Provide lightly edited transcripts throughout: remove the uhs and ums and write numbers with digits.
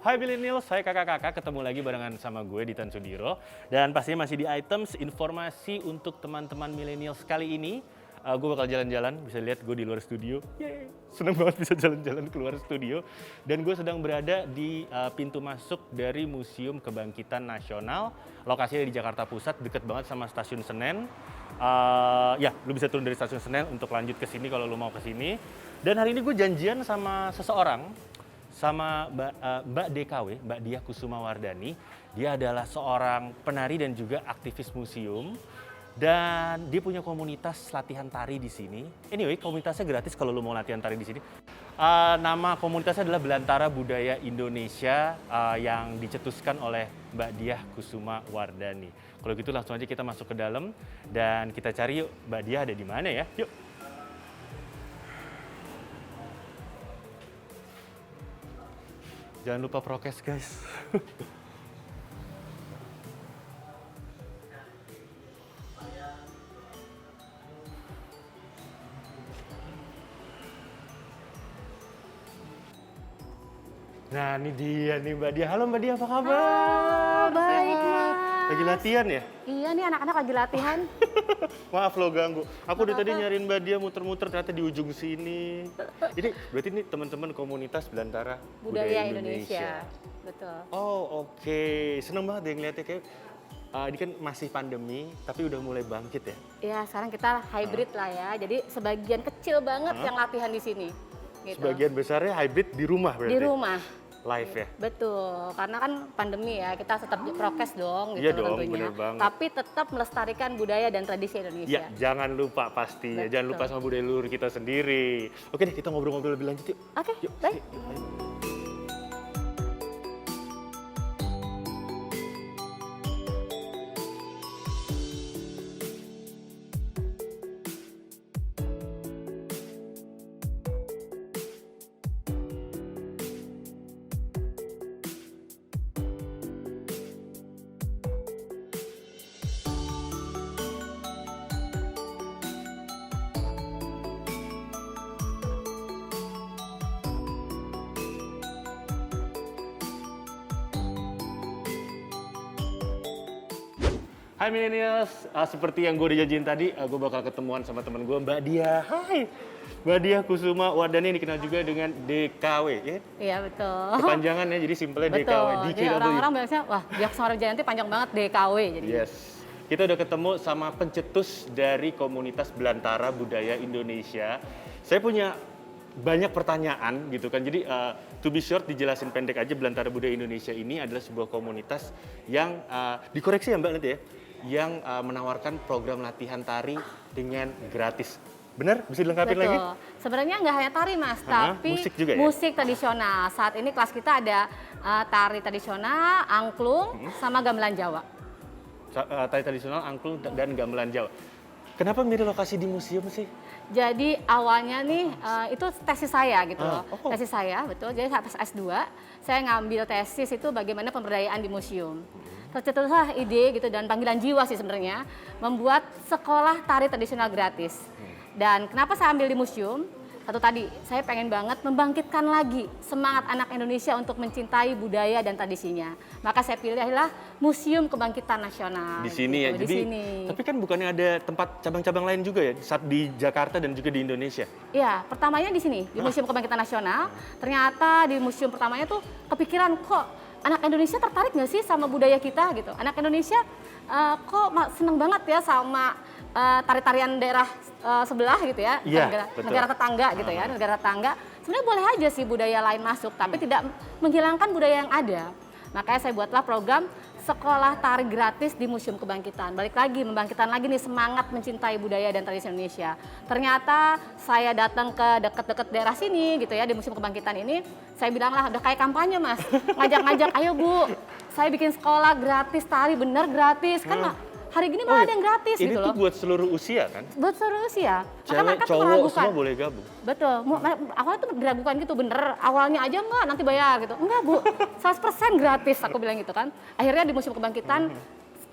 Hai millennials, saya kakak-kakak ketemu lagi barengan sama gue Ditan Sudiro. Dan pastinya masih di items informasi untuk teman-teman millennials kali ini. Gue bakal jalan-jalan, bisa lihat gue di luar studio. Yeay, seneng banget bisa jalan-jalan keluar studio. Dan gue sedang berada di pintu masuk dari Museum Kebangkitan Nasional. Lokasinya di Jakarta Pusat, deket banget sama Stasiun Senen. Ya, lu bisa turun dari Stasiun Senen untuk lanjut ke sini kalau lu mau ke sini. Dan hari ini gue janjian sama seseorang, sama Mbak DKW, Mbak Diah Kusuma Wardani. Dia adalah seorang penari dan juga aktivis museum. Dan dia punya komunitas latihan tari di sini. Anyway, komunitasnya gratis kalau lu mau latihan tari di sini. Nama komunitasnya adalah Belantara Budaya Indonesia yang dicetuskan oleh Mbak Diah Kusuma Wardani. Kalau gitu langsung aja kita masuk ke dalam dan kita cari yuk Mbak Diah ada di mana ya. Yuk. Jangan lupa prokes guys. Nah ini dia nih Mbak Diah. Halo Mbak Diah, apa kabar? Halo, baik Mas. Lagi latihan ya? Iya nih anak-anak lagi latihan. Maaf lo ganggu. Aku udah tadi nyariin Mbak Diah muter-muter ternyata di ujung sini. Ini berarti ini teman-teman komunitas Belantara Budaya Indonesia. Betul. Oh oke. Seneng banget deh ngeliatnya kayak ini kan masih pandemi tapi udah mulai bangkit ya? Ya sekarang kita hybrid lah ya. Jadi sebagian kecil banget yang latihan di sini. Gitu. Sebagian besarnya hybrid di rumah berarti? Di rumah. Live ya? Betul, karena kan pandemi ya, kita tetap prokes dong gitu Iya dong, tentunya. bener banget. Tapi tetap melestarikan budaya dan tradisi Indonesia. Ya, jangan lupa pastinya. Betul. Jangan lupa sama budaya leluhur kita sendiri. Oke deh, kita ngobrol-ngobrol lebih lanjut yuk. Oke, Yuk, baik. yuk, ayo. Hai millennials, seperti yang gue udah janjiin tadi, gue bakal ketemuan sama temen gue Mbak Diah. Hai, Mbak Diah Kusuma Wardani yang dikenal juga dengan DKW, ya? Iya betul. Kepanjangan ya, jadi simpelnya DKW. Betul. Jadi DKW. orang-orang biasanya, wah Diah Kusuma Wardani panjang banget DKW. Jadi. Yes. Kita udah ketemu sama pencetus dari komunitas Belantara Budaya Indonesia. Saya punya banyak pertanyaan gitu kan. Jadi to be short dijelasin pendek aja, Belantara Budaya Indonesia ini adalah sebuah komunitas yang dikoreksi ya Mbak nanti ya, yang menawarkan program latihan tari dengan gratis. Benar? Bisa dilengkapin Betul. lagi? Sebenarnya nggak hanya tari Mas, tapi musik juga ya? musik tradisional. Saat ini kelas kita ada tari tradisional, angklung, sama gamelan Jawa. Tari tradisional, angklung, dan gamelan Jawa. Kenapa milih lokasi di museum sih? Jadi awalnya nih itu tesis saya gitu loh. Oh. Tesis saya, betul. Jadi saat S2 saya ngambil tesis itu bagaimana pemberdayaan di museum. Tercetuslah ide gitu dan panggilan jiwa sih sebenarnya membuat sekolah tari tradisional gratis. Dan kenapa saya ambil di museum? Satu tadi, saya pengen banget membangkitkan lagi semangat anak Indonesia untuk mencintai budaya dan tradisinya. Maka saya pilihlah Museum Kebangkitan Nasional. Di sini gitu, ya, di jadi sini. tapi kan bukannya ada tempat cabang-cabang lain juga ya, saat di Jakarta dan juga di Indonesia? Iya, pertamanya di sini, di Museum Kebangkitan Nasional. Ternyata di museum pertamanya tuh kepikiran kok anak Indonesia tertarik nggak sih sama budaya kita gitu. Anak Indonesia kok seneng banget ya sama tari-tarian daerah sebelah gitu ya, Iya, negara tetangga gitu ya, negara tetangga. Sebenarnya boleh aja sih budaya lain masuk, tapi tidak menghilangkan budaya yang ada. Makanya saya buatlah program sekolah tari gratis di Museum Kebangkitan. Balik lagi, membangkitkan lagi nih semangat mencintai budaya dan tradisi Indonesia. Ternyata saya datang ke dekat-dekat daerah sini gitu ya, di Museum Kebangkitan ini, saya bilang lah udah kayak kampanye Mas, ngajak-ngajak, ayo Bu, saya bikin sekolah gratis tari, bener gratis, kan hari gini malah ada yang gratis ini gitu tuh loh. buat seluruh usia kan? Buat seluruh usia. Cewek, cowok semua boleh gabung? Betul, awalnya tuh diragukan gitu, bener awalnya aja enggak, nanti bayar gitu. Enggak Bu, 100% gratis aku bilang gitu kan. Akhirnya di Museum Kebangkitan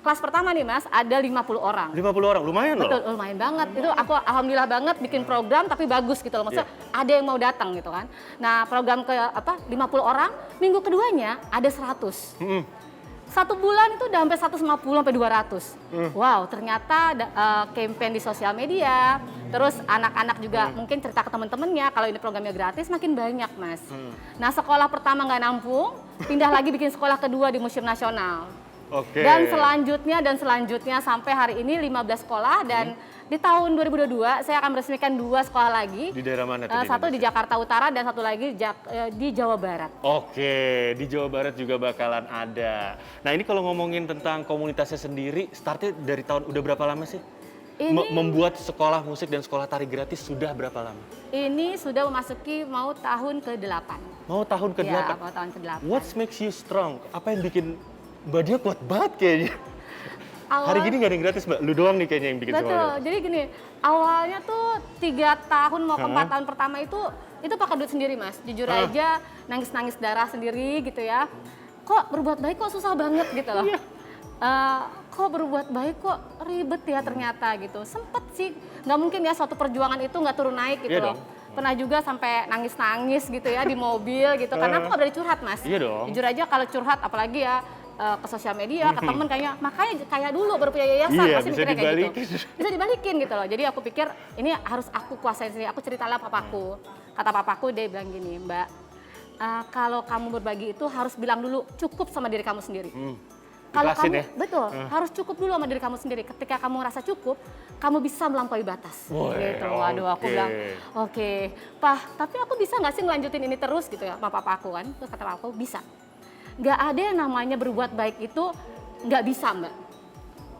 kelas pertama nih Mas, ada 50 orang. 50 orang, lumayan loh. Betul, lumayan banget. Itu aku alhamdulillah banget bikin program tapi bagus gitu loh. Maksudnya ada yang mau datang gitu kan. Nah, program ke 50 orang, minggu keduanya ada 100. Satu bulan itu udah sampai 150 sampai 200. Wow, ternyata campaign di sosial media, terus anak-anak juga mungkin cerita ke teman-temannya kalau ini programnya gratis makin banyak, Mas. Nah, sekolah pertama nggak nampung, pindah lagi bikin sekolah kedua di Museum Nasional. Oke. Dan selanjutnya sampai hari ini 15 sekolah dan di tahun 2022 saya akan meresmikan 2 sekolah lagi. Di daerah mana tuh? Satu di Jakarta Utara dan satu lagi di Jawa Barat. Oke, di Jawa Barat juga bakalan ada. Nah, ini kalau ngomongin tentang komunitasnya sendiri, startnya dari tahun udah berapa lama sih? Membuat sekolah musik dan sekolah tari gratis sudah berapa lama? Ini sudah memasuki mau tahun ke-8. Mau tahun ke-8? Ya, mau tahun ke-8. What makes you strong? Apa yang bikin Mbak Dia kuat banget kayaknya? Hari gini nggak ada yang gratis, Mbak. Lu doang nih kayaknya yang bikin sekolah. Betul, jadi gini, awalnya tuh 3 tahun mau ke 4 tahun pertama itu pakai duit sendiri, Mas. Jujur aja, nangis-nangis darah sendiri gitu ya. Kok berbuat baik kok susah banget gitu loh. Kok berbuat baik kok ribet ya ternyata gitu. Sempet sih, nggak mungkin ya suatu perjuangan itu nggak turun naik gitu loh. Pernah juga sampai nangis-nangis gitu ya di mobil gitu, karena aku nggak berani curhat, Mas. Iya dong. Jujur aja kalau curhat, apalagi ya ke sosial media, ke temen kayaknya, makanya kayak dulu baru punya yayasan, iya, pasti mikirnya kayak gitu. Bisa dibalikin gitu loh. Jadi aku pikir ini harus aku kuasain sendiri. Aku ceritalah papaku. Kata papaku, dia bilang gini, Mbak, kalau kamu berbagi itu harus bilang dulu cukup sama diri kamu sendiri. Kalau kamu, betul, harus cukup dulu sama diri kamu sendiri. Ketika kamu merasa cukup, kamu bisa melampaui batas. Gitu. Waduh, aku bilang, oke, Pak, tapi aku bisa nggak sih ngelanjutin ini terus gitu ya, sama papaku kan. Terus kata papaku, bisa. Nggak ada yang namanya berbuat baik itu nggak bisa, Mbak.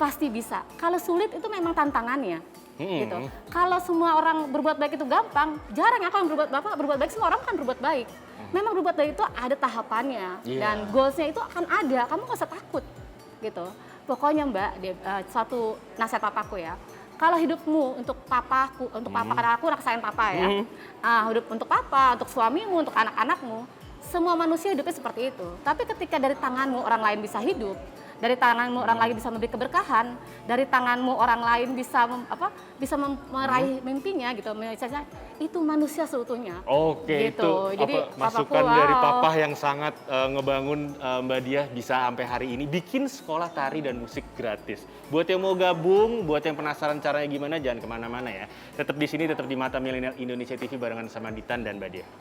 Pasti bisa. Kalau sulit itu memang tantangannya. Gitu. Kalau semua orang berbuat baik itu gampang, jarang ya kalau berbuat baik, semua orang kan berbuat baik. Memang berbuat baik itu ada tahapannya dan goalsnya itu akan ada, kamu nggak usah takut gitu. Pokoknya Mbak, suatu nasihat papaku ya, kalau hidupmu untuk papaku, untuk papa, karena aku rasain papa ya, hidup untuk papa, untuk suamimu, untuk anak-anakmu, semua manusia hidupnya seperti itu. Tapi ketika dari tanganmu orang lain bisa hidup, dari tanganmu orang lain bisa memberi keberkahan, dari tanganmu orang lain bisa meraih mimpinya gitu, misalnya itu manusia seutuhnya. Oke, gitu. Itu jadi masukan dari papa yang sangat ngebangun Mbak Diah bisa sampai hari ini bikin sekolah tari dan musik gratis. Buat yang mau gabung, buat yang penasaran caranya gimana, jangan kemana-mana ya. Tetap di sini, tetap di Mata Milenial Indonesia TV barengan sama Ditan dan Mbak Diah.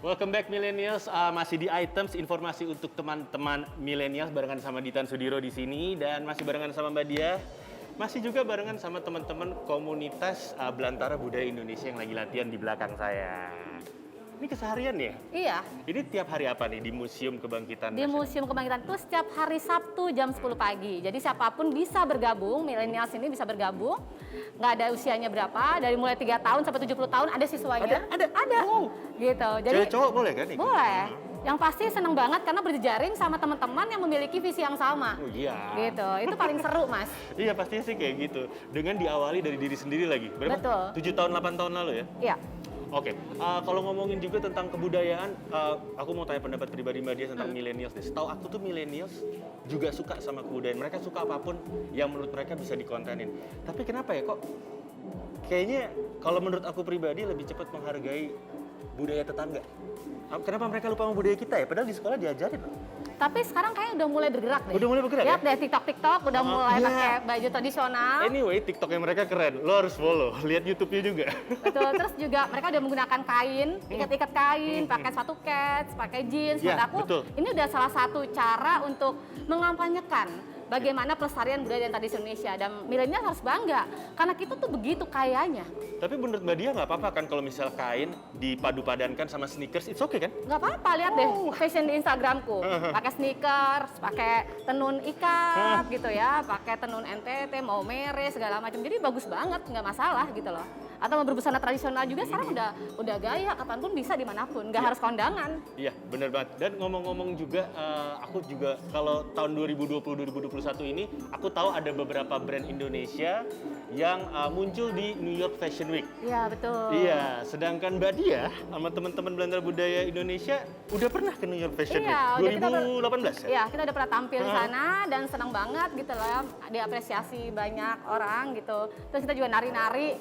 Welcome back Millennials, masih di items informasi untuk teman-teman Millennials barengan sama Ditan Sudiro di sini dan masih barengan sama Mbak Diah, masih juga barengan sama teman-teman komunitas Belantara Budaya Indonesia yang lagi latihan di belakang saya. Ini keseharian ya? Iya. Ini tiap hari apa nih di Museum Kebangkitan Di Museum Kebangkitan itu setiap hari Sabtu jam 10 pagi. Jadi siapapun bisa bergabung, milenials ini bisa bergabung. Nggak ada usianya berapa, dari mulai 3 tahun sampai 70 tahun ada siswanya. Ada. Oh. Gitu. Jadi cewek cowok boleh kan? Boleh. Yang pasti seneng banget karena berjejaring sama teman-teman yang memiliki visi yang sama. Oh iya. Gitu. Itu paling seru, Mas. Iya, pastinya sih kayak gitu. Dengan diawali dari diri sendiri lagi. Berapa? Betul. 7 tahun, 8 tahun lalu ya? Iya. Oke, kalau ngomongin juga tentang kebudayaan, aku mau tanya pendapat pribadi Mbak Diah tentang millennials deh. Setahu aku tuh millennials juga suka sama kebudayaan. Mereka suka apapun yang menurut mereka bisa dikontenin. Tapi kenapa ya kok kayaknya kalau menurut aku pribadi lebih cepat menghargai budaya tetangga. Kenapa mereka lupa sama budaya kita ya? Padahal di sekolah diajarin loh. Tapi sekarang kayaknya udah mulai bergerak deh. Udah mulai bergerak Lihat ya? deh TikTok udah mulai pakai baju tradisional. Anyway, TikToknya mereka keren. Lo harus follow. Lihat YouTube-nya juga. Betul. Terus juga mereka udah menggunakan kain, ikat-ikat kain, pakai sepatu kets, pakai jeans. Menurut aku ini udah salah satu cara untuk mengampanyekan bagaimana pelestarian budaya dan tradisi Indonesia, dan milenial harus bangga karena kita tuh begitu kayanya. Tapi menurut Mbak Diah nggak apa-apa kan kalau misal kain dipadu-padankan sama sneakers, it's okay kan? Nggak apa-apa, lihat deh fashion di Instagramku, pakai sneakers, pakai tenun ikat gitu ya, pakai tenun NTT, mau mere segala macam, jadi bagus banget, nggak masalah gitu loh. atau mau berbusana tradisional juga sekarang udah gaya kapanpun bisa dimanapun, nggak harus kondangan. Iya, bener banget. Dan ngomong-ngomong juga, aku juga kalau tahun 2020-2021 ini, aku tahu ada beberapa brand Indonesia yang muncul di New York Fashion Week. Iya, betul. Iya, sedangkan Mbak Dia sama teman-teman Belantara Budaya Indonesia udah pernah ke New York Fashion Week 2018 ya? Iya, kita udah pernah tampil di sana dan senang banget gitu loh ya, diapresiasi banyak orang gitu. Terus kita juga nari-nari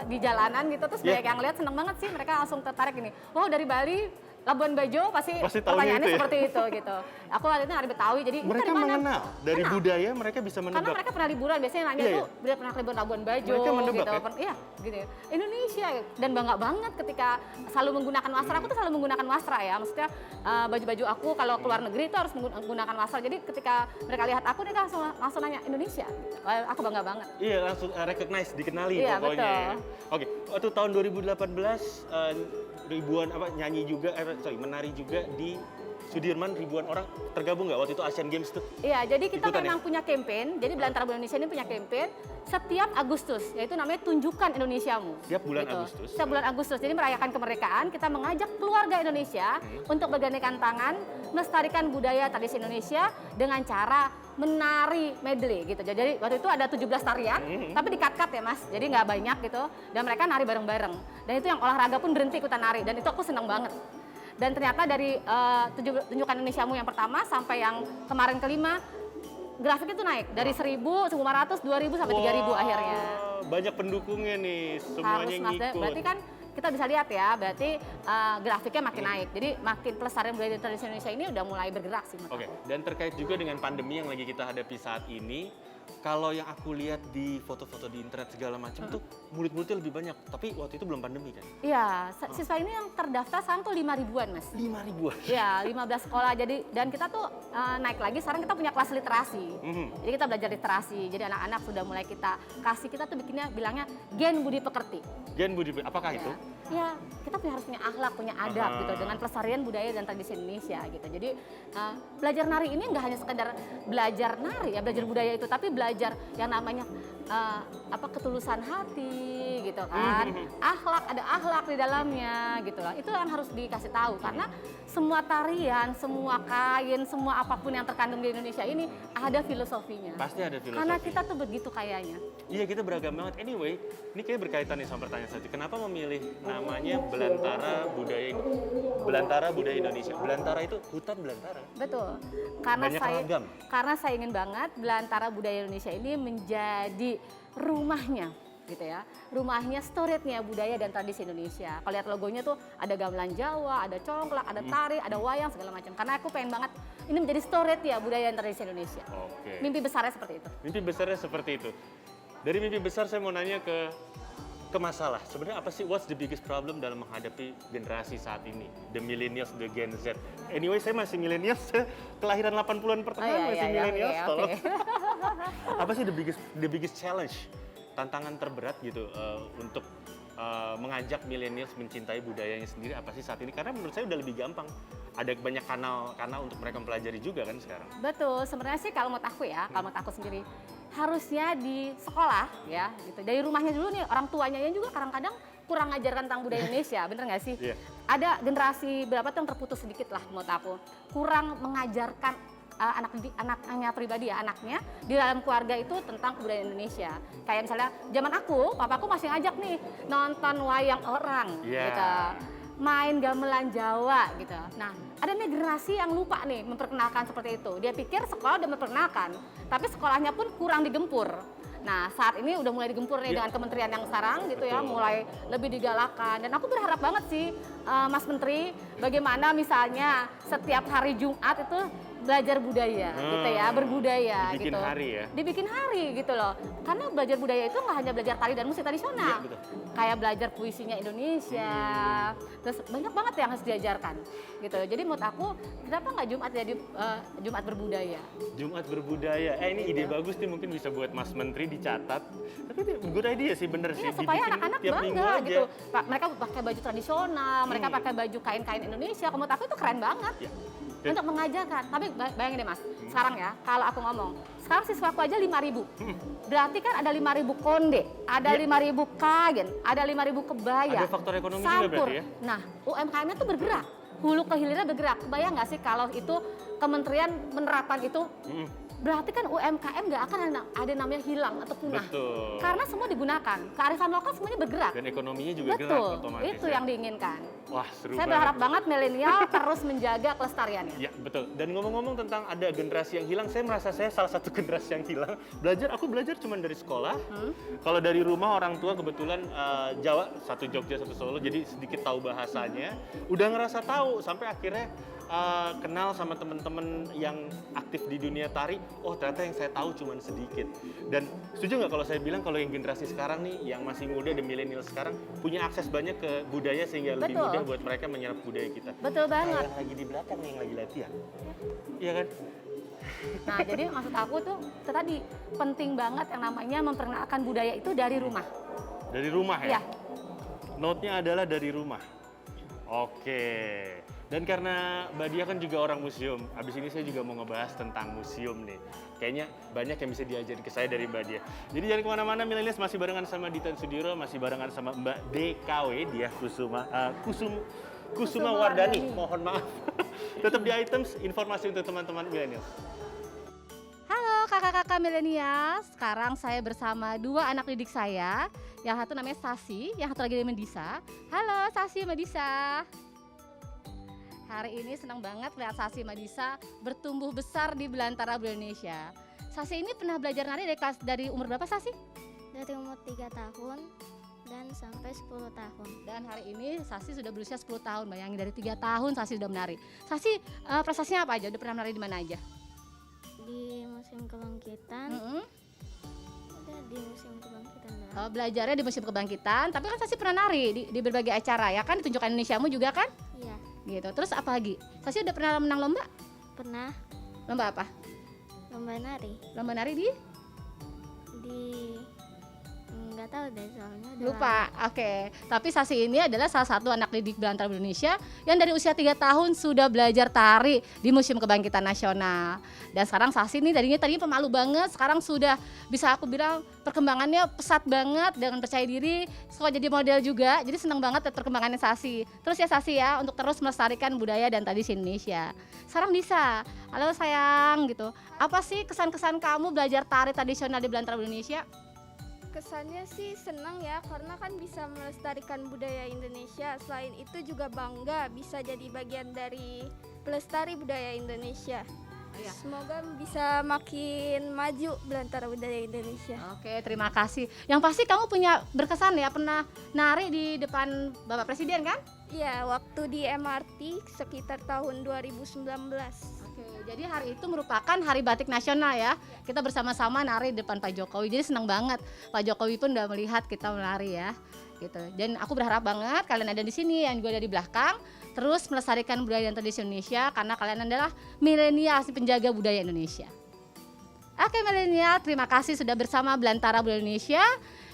di jalanan gitu, terus banyak yang lihat seneng banget sih, mereka langsung tertarik gini. Oh, dari Bali, Labuan Bajo pasti pertanyaannya itu ya? seperti itu gitu. Aku waktu itu nari Betawi, jadi mereka mengenal dari budaya, mereka bisa menebak. karena mereka pernah liburan, biasanya nanya tuh dia pernah liburan Labuan Bajo mereka menebak, gitu. ya? Iya, gitu. Indonesia dan bangga banget ketika selalu menggunakan wasra. Aku tuh selalu menggunakan wasra ya. Maksudnya baju-baju aku kalau keluar negeri itu harus menggunakan wasra. Jadi ketika mereka lihat aku, mereka langsung nanya Indonesia. Aku bangga banget. Iya, langsung recognize, dikenali Iya, pokoknya. betul. Oke, waktu tahun 2018 ribuan nyanyi juga, menari juga di Sudirman, ribuan orang tergabung nggak waktu itu Asian Games tuh? Iya, jadi kita Ikutan memang punya campaign. Jadi Belantara Budaya Indonesia ini punya campaign setiap Agustus, yaitu namanya Tunjukkan Indonesiamu. Setiap bulan gitu. Agustus. Setiap bulan Agustus. Jadi merayakan kemerdekaan, kita mengajak keluarga Indonesia untuk bergandengan tangan melestarikan budaya tradisi Indonesia dengan cara menari medley gitu. Jadi waktu itu ada 17 tarian, tapi di-cut-cut ya Mas. Jadi nggak banyak gitu. Dan mereka nari bareng-bareng. Dan itu yang olahraga pun berhenti ikutan nari. Dan itu aku senang banget. Dan ternyata dari Tunjukkan Indonesiamu yang pertama sampai yang kemarin kelima, grafiknya itu naik dari 1.000, 1.500, 2.000 sampai 3.000 akhirnya. Banyak pendukungnya nih, semuanya ngikut. Berarti kan kita bisa lihat ya, berarti grafiknya makin naik. Jadi makin pelestarian budaya dan tradisi Indonesia ini udah mulai bergerak sih. Oke, dan terkait juga dengan pandemi yang lagi kita hadapi saat ini, kalau yang aku lihat di foto-foto di internet segala macam tuh murid-muridnya lebih banyak. Tapi waktu itu belum pandemi kan? Iya, siswa ini yang terdaftar sekarang tuh 5 ribuan Mas. 5 ribuan? Iya, 15 sekolah. Jadi dan kita tuh naik lagi, sekarang kita punya kelas literasi. Jadi kita belajar literasi. Jadi anak-anak sudah mulai kita tuh bilangnya Gen Budi Pekerti. Gen Budi, apakah itu? Ya, kita harus punya akhlak, punya adab gitu dengan pelestarian budaya dan tradisi Indonesia gitu. Jadi belajar nari ini nggak hanya sekedar belajar nari ya, belajar budaya itu, tapi belajar yang namanya ketulusan hati gitu kan. Ada akhlak di dalamnya gitu lah. Itu yang harus dikasih tahu karena semua tarian, semua kain, semua apapun yang terkandung di Indonesia ini ada filosofinya. Pasti ada filosofi. Karena kita tuh begitu kayanya. Iya, kita beragam banget. Anyway, ini kayak berkaitan nih sama pertanyaan saya. Kenapa memilih namanya Belantara Budaya Indonesia? Belantara itu hutan belantara. Betul. Karena Banyak ragam. Karena saya ingin banget Belantara Budaya Indonesia ini menjadi rumahnya gitu ya. Rumahnya, storage-nya budaya dan tradisi Indonesia. Kalau lihat logonya tuh ada gamelan Jawa, ada congklak, ada tari, ada wayang segala macam. Karena aku pengen banget ini menjadi storage ya budaya dan tradisi Indonesia. Oke. Mimpi besarnya seperti itu. Mimpi besarnya seperti itu. Dari mimpi besar saya mau nanya ke masalah. Sebenarnya apa sih, what's the biggest problem dalam menghadapi generasi saat ini? The millennials, the Gen Z. Anyway, saya masih millennials, saya kelahiran 80-an pertengahan masih millennials. Okay. Apa sih the biggest challenge? Tantangan terberat gitu untuk mengajak millennials mencintai budayanya sendiri apa sih saat ini? Karena menurut saya udah lebih gampang. Ada banyak kanal untuk mereka mempelajari juga kan sekarang. Betul, sebenarnya sih kalau menurut aku ya, kalau menurut aku sendiri harusnya di sekolah ya gitu. Dari rumahnya dulu nih, orang tuanya juga kadang-kadang kurang ngajarkan tentang budaya Indonesia, bener nggak sih? Yeah. Ada generasi berapa tuh yang terputus sedikit lah menurut aku. Kurang mengajarkan anaknya pribadi ya, anaknya di dalam keluarga itu tentang kebudayaan Indonesia. Kayak misalnya zaman aku, papaku masih ngajak nih nonton wayang orang gitu. Main gamelan Jawa gitu. Nah, ada nih generasi yang lupa nih memperkenalkan seperti itu. Dia pikir sekolah udah memperkenalkan, tapi sekolahnya pun kurang digempur. Nah, saat ini udah mulai digempur nih dengan kementerian yang sekarang gitu ya, mulai lebih digalakan. Dan aku berharap banget sih, Mas Menteri, bagaimana misalnya setiap hari Jumat itu belajar budaya gitu ya, berbudaya dibikin gitu. Hari ya. Dibikin hari gitu loh. Karena belajar budaya itu nggak hanya belajar tari dan musik tradisional. Iya, kayak belajar puisinya Indonesia. Terus banyak banget yang harus diajarkan gitu. Jadi menurut aku, kenapa nggak Jumat jadi Jumat berbudaya? Jumat berbudaya. Ini ide bagus nih, mungkin bisa buat Mas Menteri dicatat. Tapi itu good idea sih, bener sih. Supaya anak-anak bangga gitu. Mereka pakai baju tradisional, mereka Hmm. pakai baju kain-kain Indonesia. Menurut aku itu keren banget. Ya. untuk mengajarkan. Tapi bayangin deh Mas, sekarang ya, kalau aku ngomong, sekarang siswaku aja 5.000. Berarti kan ada 5.000 konde, ada 5.000 kagen, ada 5.000 kebaya. Ada faktor ekonomi juga berarti ya? Nah, UMKM-nya tuh bergerak. Hulu ke hilirnya bergerak. Kebayang nggak sih kalau itu kementerian menerapkan itu? Berarti kan UMKM nggak akan ada namanya hilang atau punah. Betul. Karena semua digunakan. Kearifan lokal semuanya bergerak. Dan ekonominya juga gerak Betul, otomatis. itu ya. yang diinginkan. Wah, seru Saya banget. berharap banget milenial terus menjaga kelestariannya. Ya, betul. Dan ngomong-ngomong tentang ada generasi yang hilang, saya merasa saya salah satu generasi yang hilang. Aku belajar cuma dari sekolah. Kalau dari rumah orang tua kebetulan Jawa, satu Jogja, satu Solo, jadi sedikit tahu bahasanya. Udah ngerasa tahu sampai akhirnya kenal sama teman-teman yang aktif di dunia tari. Oh, ternyata yang saya tahu cuma sedikit. Dan setuju nggak kalau saya bilang kalau yang generasi sekarang nih, yang masih muda dan milenial sekarang punya akses banyak ke budaya sehingga lebih Betul. mudah buat mereka menyerap budaya kita. Betul banget. Yang lagi di belakang nih, yang lagi latihan. Iya kan? Nah, jadi maksud aku tuh itu tadi penting banget yang namanya memperkenalkan budaya itu dari rumah. Dari rumah ya? Iya. Note-nya adalah dari rumah. Oke. Dan karena Mbak Dia kan juga orang museum, habis ini saya juga mau ngebahas tentang museum nih. Kayaknya banyak yang bisa diajarin ke saya dari Mbak Dia. Jadi jangan kemana-mana, Millennials masih barengan sama Ditan Sudiro, masih barengan sama Mbak DKW, dia Kusuma Wardani. Mohon maaf. Tetap di items, informasi untuk teman-teman Millennials. Halo kakak-kakak milenial, sekarang saya bersama dua anak didik saya. Yang satu namanya Sasi, yang satu lagi namanya Disa. Halo Sasi, Mbak Disa. Hari ini senang banget lihat Sasi sama Disa bertumbuh besar di belantara Indonesia. Sasi ini pernah belajar nari dari umur berapa Sasi? Dari umur 3 tahun dan sampai 10 tahun. Dan hari ini Sasi sudah berusia 10 tahun, bayangin dari 3 tahun Sasi sudah menari. Sasi prestasinya apa aja? Udah pernah menari di mana aja? Di Museum Kebangkitan, udah di Museum Kebangkitan dah. Belajarnya di Museum Kebangkitan, tapi kan Sasi pernah nari di berbagai acara ya kan, ditunjukkan Indonesiamu juga kan? Iya, Gitu. Terus apa lagi? Sasi udah pernah menang lomba? pernah Lomba apa? lomba nari Lomba nari di? di nggak tahu deh soalnya udah Lupa. Oke. Tapi Sasi ini adalah salah satu anak didik belantara Indonesia yang dari usia 3 tahun sudah belajar tari di Museum Kebangkitan Nasional. Dan sekarang Sasi ini tadinya pemalu banget, sekarang sudah bisa aku bilang perkembangannya pesat banget dengan percaya diri, suka jadi model juga. Jadi senang banget lihat perkembangannya Sasi. Terus ya Sasi ya untuk terus melestarikan budaya dan tradisi Indonesia. Sekarang Disa, halo sayang gitu. Apa sih kesan-kesan kamu belajar tari tradisional di belantara Indonesia? Kesannya sih senang ya, karena kan bisa melestarikan budaya Indonesia. Selain itu juga bangga bisa jadi bagian dari pelestari budaya Indonesia. Iya. Semoga bisa makin maju belantara budaya Indonesia. Oke, terima kasih. Yang pasti kamu punya berkesan ya, pernah nari di depan Bapak Presiden kan? Iya, waktu di MRT sekitar tahun 2019. Oke, jadi hari itu merupakan Hari Batik Nasional ya. Kita bersama-sama nari di depan Pak Jokowi. Jadi senang banget. Pak Jokowi pun udah melihat kita menari ya. Gitu. Dan aku berharap banget kalian ada di sini yang juga ada di belakang terus melestarikan budaya dan tradisi Indonesia karena kalian adalah milenial penjaga budaya Indonesia. Oke milenial, terima kasih sudah bersama Belantara Budaya Indonesia.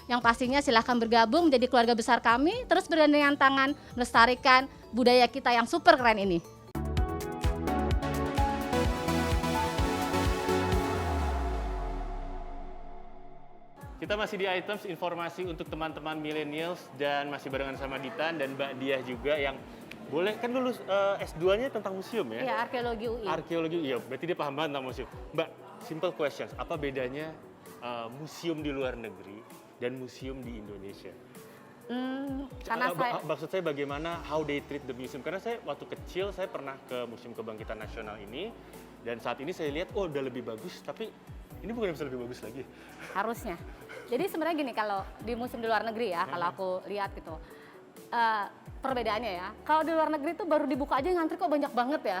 Yang pastinya silahkan bergabung menjadi keluarga besar kami, terus bergandengan tangan melestarikan budaya kita yang super keren ini. Kita masih di items informasi untuk teman-teman millennials dan masih barengan sama Ditan dan Mbak Diah juga yang boleh kan lulus S2-nya tentang museum ya? Iya, arkeologi UI. Arkeologi, iya berarti dia paham banget tentang museum. Mbak, simple questions, apa bedanya museum di luar negeri dan museum di Indonesia? Karena saya Maksud saya bagaimana how they treat the museum, karena saya waktu kecil saya pernah ke Museum Kebangkitan Nasional ini dan saat ini saya lihat oh udah lebih bagus, tapi ini bukan bisa lebih bagus lagi. harusnya. Jadi sebenarnya gini, kalau di museum di luar negeri ya, kalau aku lihat gitu, perbedaannya ya. Kalau di luar negeri tuh baru dibuka aja ngantri kok banyak banget ya.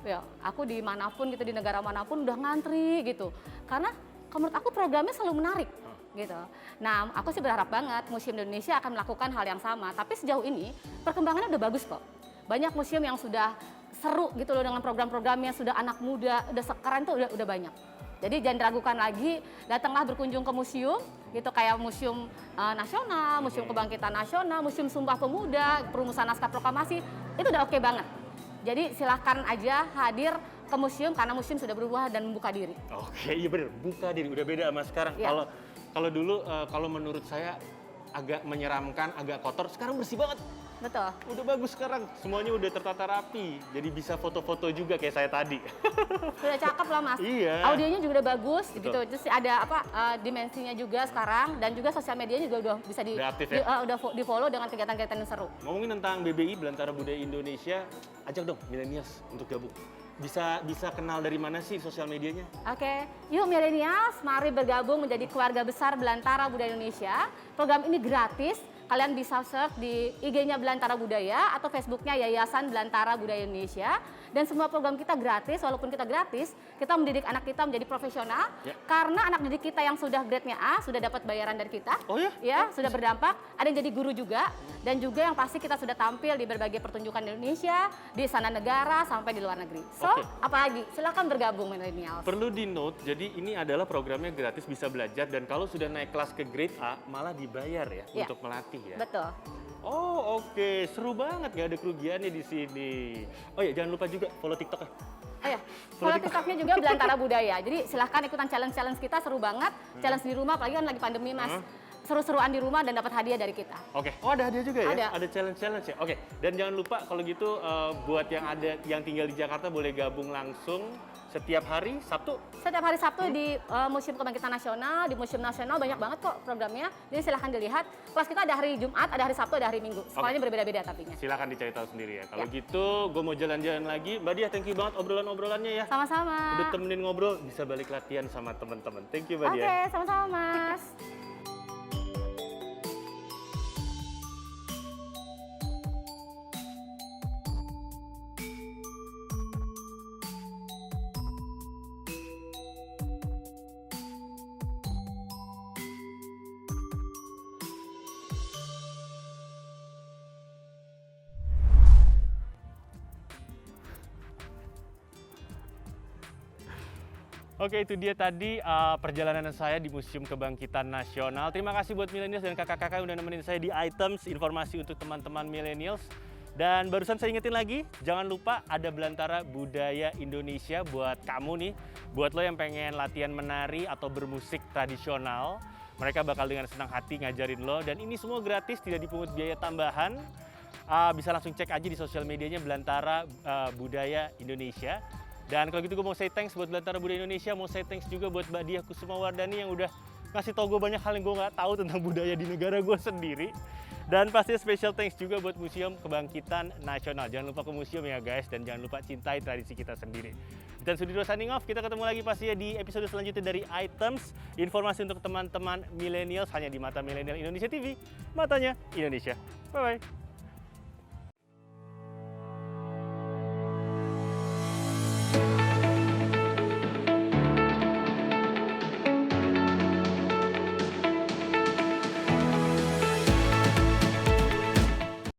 Ya, aku di manapun gitu, di negara manapun udah ngantri gitu. Karena menurut aku programnya selalu menarik gitu. Nah, aku sih berharap banget Museum Indonesia akan melakukan hal yang sama. Tapi sejauh ini perkembangannya udah bagus kok. Banyak museum yang sudah seru gitu loh dengan program-programnya, sudah anak muda, udah sekarang tuh udah banyak. Jadi jangan diragukan lagi, datanglah berkunjung ke museum, gitu kayak Museum Nasional, Museum Kebangkitan Nasional, Museum Sumpah Pemuda, Perumusan Naskah Proklamasi, itu udah oke banget. Jadi silahkan aja hadir ke museum karena museum sudah berubah dan membuka diri. Oke, iya bener, buka diri, udah beda sama sekarang. Iya. Kalau dulu, kalau menurut saya agak menyeramkan, agak kotor, sekarang bersih banget. Betul. Udah bagus sekarang, semuanya udah tertata rapi. Jadi bisa foto-foto juga kayak saya tadi. Sudah cakep lah Mas. Iya. Audionya juga udah bagus Betul. gitu. Terus ada dimensinya juga sekarang dan juga sosial medianya juga udah bisa Udah aktif ya? di follow dengan kegiatan-kegiatan yang seru. Ngomongin tentang BBI, Belantara Budaya Indonesia, ajak dong millennials untuk gabung. Bisa kenal dari mana sih sosial medianya? Oke, yuk millennials, mari bergabung menjadi keluarga besar Belantara Budaya Indonesia. Program ini gratis. Kalian bisa search di IG-nya Belantara Budaya atau Facebook-nya Yayasan Belantara Budaya Indonesia. Dan semua program kita gratis, walaupun kita gratis, kita mendidik anak kita menjadi profesional. Ya. Karena anak didik kita yang sudah grade-nya A, sudah dapat bayaran dari kita. Oh ya? Ya, sudah berdampak. Ada yang jadi guru juga. Dan juga yang pasti kita sudah tampil di berbagai pertunjukan di Indonesia, di sana negara, sampai di luar negeri. So, Oke. apalagi? Silakan bergabung millennials. Perlu di note, jadi ini adalah programnya gratis, bisa belajar. Dan kalau sudah naik kelas ke grade A, malah dibayar ya Ya. untuk melatih ya. Betul. Oh oke, seru banget, nggak ada kerugiannya di sini. Oh ya, jangan lupa juga follow TikTok-nya. Oh ya, follow TikToknya juga Belantara Budaya. Jadi silahkan ikutan challenge-challenge kita, seru banget. Challenge di rumah, apalagi kan lagi pandemi Mas. Seru-seruan di rumah dan dapat hadiah dari kita. Oke, oh ada hadiah juga ya? Ada. Challenge-challenge ya? Oke, dan jangan lupa kalau gitu buat yang tinggal di Jakarta boleh gabung langsung setiap hari Sabtu. Setiap hari Sabtu di Museum Kebangkitan Nasional, di Museum Nasional banyak banget kok programnya. Jadi silahkan dilihat. Kelas kita ada hari Jumat, ada hari Sabtu, ada hari Minggu. Sekolahnya berbeda-beda tapinya. Silakan dicari tahu sendiri ya. Kalau Ya. gitu, gue mau jalan-jalan lagi. Mbak Diah, thank you banget obrolan-obrolannya ya. Sama-sama. Udah temenin ngobrol, bisa balik latihan sama teman-teman. Thank you Mbak Oke, Diah. sama-sama Mas. Oke, itu dia tadi perjalanan saya di Museum Kebangkitan Nasional. Terima kasih buat millennials dan kakak-kakak yang udah nemenin saya di items informasi untuk teman-teman millennials. Dan barusan saya ingetin lagi, jangan lupa ada Belantara Budaya Indonesia buat kamu nih. Buat lo yang pengen latihan menari atau bermusik tradisional, mereka bakal dengan senang hati ngajarin lo. Dan ini semua gratis, tidak dipungut biaya tambahan. Bisa langsung cek aja di sosial medianya Belantara Budaya Indonesia. Dan kalau gitu gue mau say thanks buat Belantara Budaya Indonesia, mau say thanks juga buat Mbak Diah Kusumawardani yang udah ngasih tau gue banyak hal yang gue nggak tahu tentang budaya di negara gue sendiri. Dan pastinya special thanks juga buat Museum Kebangkitan Nasional. Jangan lupa ke museum ya guys, dan jangan lupa cintai tradisi kita sendiri. Dan Sudiro signing off, kita ketemu lagi pastinya di episode selanjutnya dari Items, informasi untuk teman-teman millennials hanya di Mata Milenial Indonesia TV, matanya Indonesia. Bye-bye.